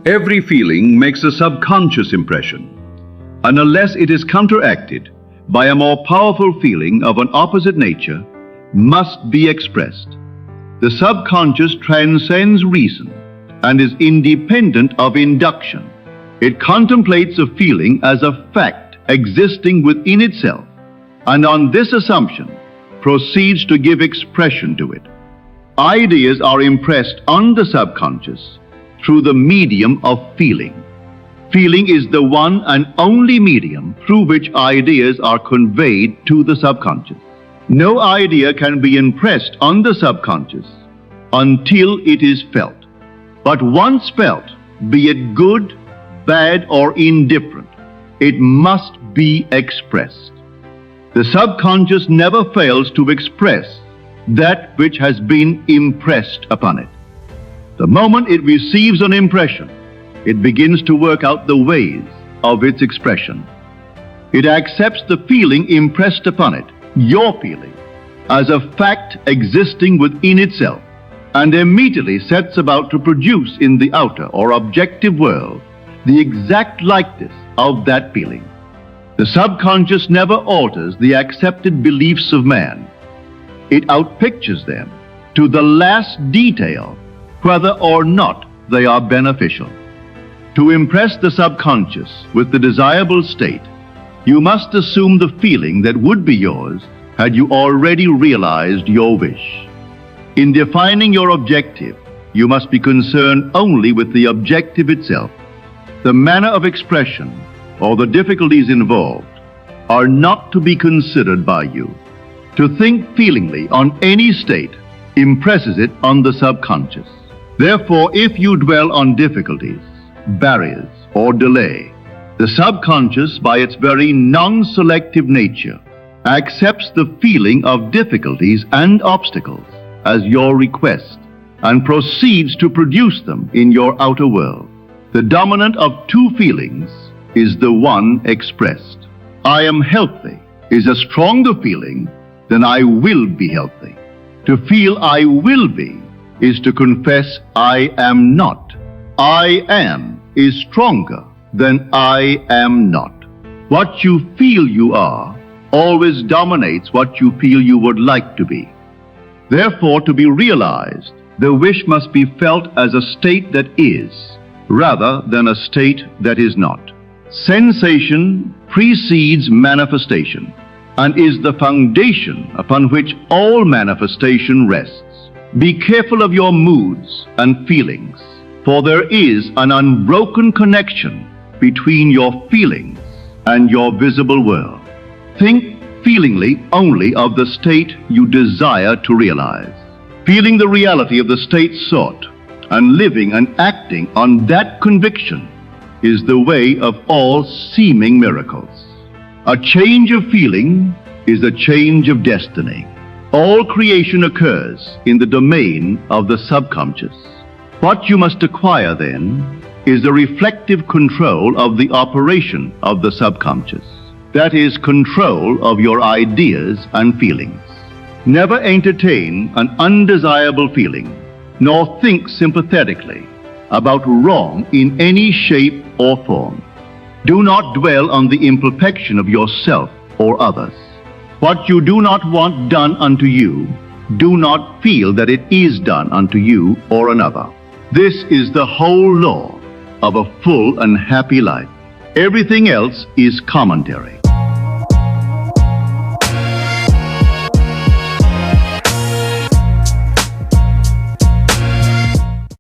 Every feeling makes a subconscious impression, and unless it is counteracted by a more powerful feeling of an opposite nature, must be expressed. The subconscious transcends reason and is independent of induction. It contemplates a feeling as a fact existing within itself, and on this assumption proceeds to give expression to it. Ideas are impressed on the subconscious through the medium of feeling. Feeling is the one and only medium through which ideas are conveyed to the subconscious. No idea can be impressed on the subconscious until it is felt. But once felt, be it good, bad, or indifferent, it must be expressed. The subconscious never fails to express that which has been impressed upon it. The moment it receives an impression, it begins to work out the ways of its expression. It accepts the feeling impressed upon it, your feeling, as a fact existing within itself, and immediately sets about to produce in the outer or objective world the exact likeness of that feeling. The subconscious never alters the accepted beliefs of man. It outpictures them to the last detail, whether or not they are beneficial. To impress the subconscious with the desirable state, you must assume the feeling that would be yours had you already realized your wish. In defining your objective, you must be concerned only with the objective itself. The manner of expression or the difficulties involved are not to be considered by you. To think feelingly on any state impresses it on the subconscious. Therefore, if you dwell on difficulties, barriers, or delay, the subconscious, by its very non-selective nature, accepts the feeling of difficulties and obstacles as your request and proceeds to produce them in your outer world. The dominant of two feelings is the one expressed. I am healthy is a stronger feeling than I will be healthy. To feel I will be is to confess I am not. I am is stronger than I am not. What you feel you are always dominates what you feel you would like to be. Therefore, to be realized, the wish must be felt as a state that is, rather than a state that is not. Sensation precedes manifestation and is the foundation upon which all manifestation rests. Be careful of your moods and feelings, for there is an unbroken connection between your feelings and your visible world. Think feelingly only of the state you desire to realize. Feeling the reality of the state sought and living and acting on that conviction is the way of all seeming miracles. A change of feeling is a change of destiny. All creation occurs in the domain of the subconscious. What you must acquire, then, is a reflective control of the operation of the subconscious. That is, control of your ideas and feelings. Never entertain an undesirable feeling, nor think sympathetically about wrong in any shape or form. Do not dwell on the imperfection of yourself or others. What you do not want done unto you, do not feel that it is done unto you or another. This is the whole law of a full and happy life. Everything else is commentary.